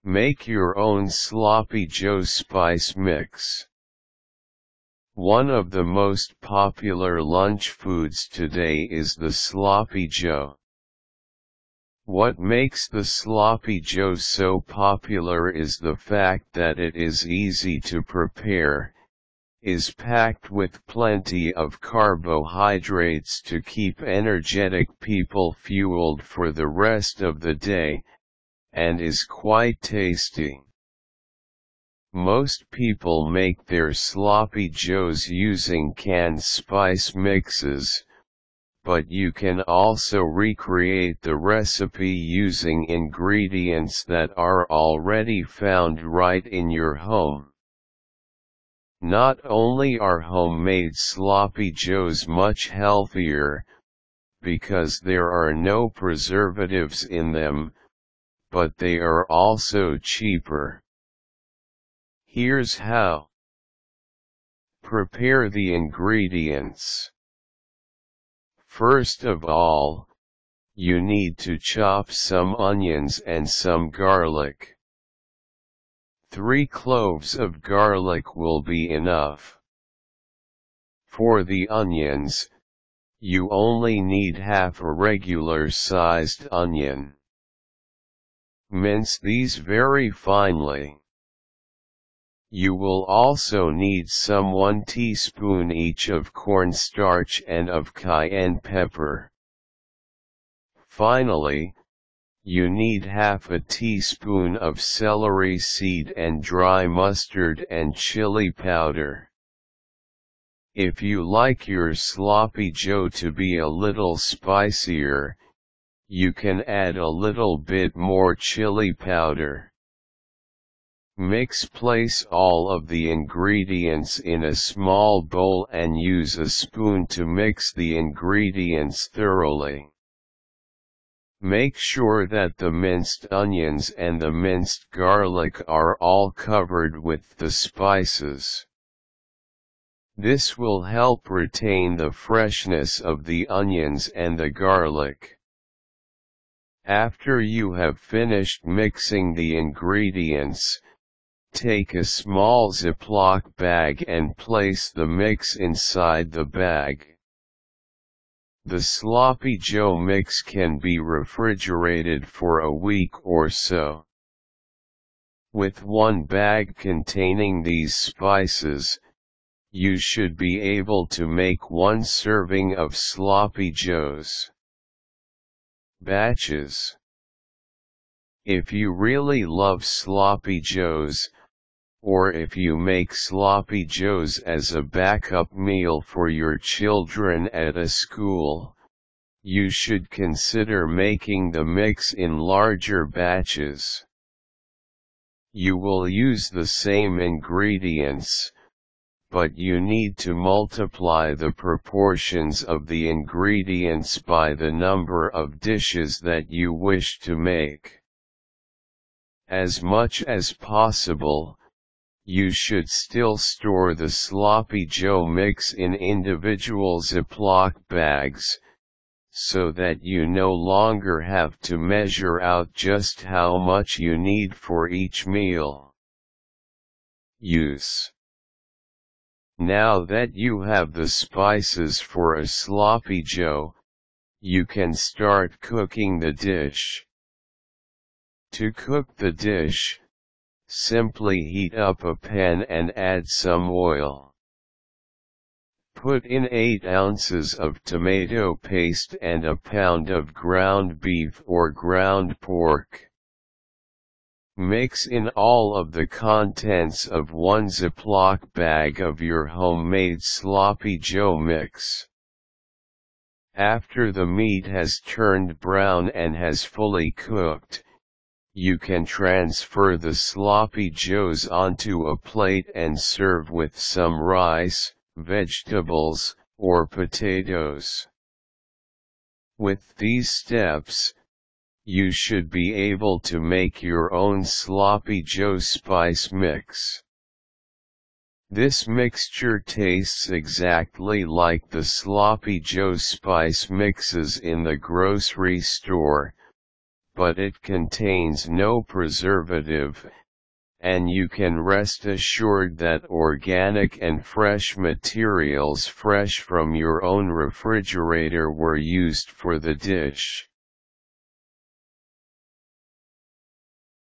Make your own Sloppy Joe spice mix. One of the most popular lunch foods today is the Sloppy Joe. What makes the Sloppy Joe so popular is the fact that it is easy to prepare, is packed with plenty of carbohydrates to keep energetic people fueled for the rest of the day, and is quite tasty. Most people make their Sloppy Joes using canned spice mixes, but you can also recreate the recipe using ingredients that are already found right in your home. Not only are homemade Sloppy Joes much healthier, because there are no preservatives in them, but they are also cheaper. Here's how. Prepare the ingredients. First of all, you need to chop some onions and some garlic. 3 cloves of garlic will be enough. For the onions, you only need half a regular-sized onion. Mince these very finely. You will also need some 1 teaspoon each of cornstarch and of cayenne pepper. Finally, you need half a teaspoon of celery seed and dry mustard and chili powder. If you like your Sloppy Joe to be a little spicier, you can add a little bit more chili powder. Place all of the ingredients in a small bowl and use a spoon to mix the ingredients thoroughly. Make sure that the minced onions and the minced garlic are all covered with the spices. This will help retain the freshness of the onions and the garlic. After you have finished mixing the ingredients, take a small Ziploc bag and place the mix inside the bag. The Sloppy Joe mix can be refrigerated for a week or so. With 1 bag containing these spices, you should be able to make 1 serving of Sloppy Joes. Batches. If you really love Sloppy Joes, or if you make Sloppy Joes as a backup meal for your children at a school, you should consider making the mix in larger batches. You will use the same ingredients, but you need to multiply the proportions of the ingredients by the number of dishes that you wish to make. As much as possible, you should still store the Sloppy Joe mix in individual Ziploc bags, so that you no longer have to measure out just how much you need for each meal. Use. Now that you have the spices for a Sloppy Joe, you can start cooking the dish. To cook the dish, simply heat up a pan and add some oil. Put in 8 ounces of tomato paste and a pound of ground beef or ground pork. Mix in all of the contents of 1 Ziploc bag of your homemade Sloppy Joe mix. After the meat has turned brown and has fully cooked, you can transfer the Sloppy Joes onto a plate and serve with some rice, vegetables, or potatoes. With these steps, you should be able to make your own Sloppy Joe spice mix. This mixture tastes exactly like the Sloppy Joe spice mixes in the grocery store, but it contains no preservative, and you can rest assured that organic and fresh materials fresh from your own refrigerator were used for the dish.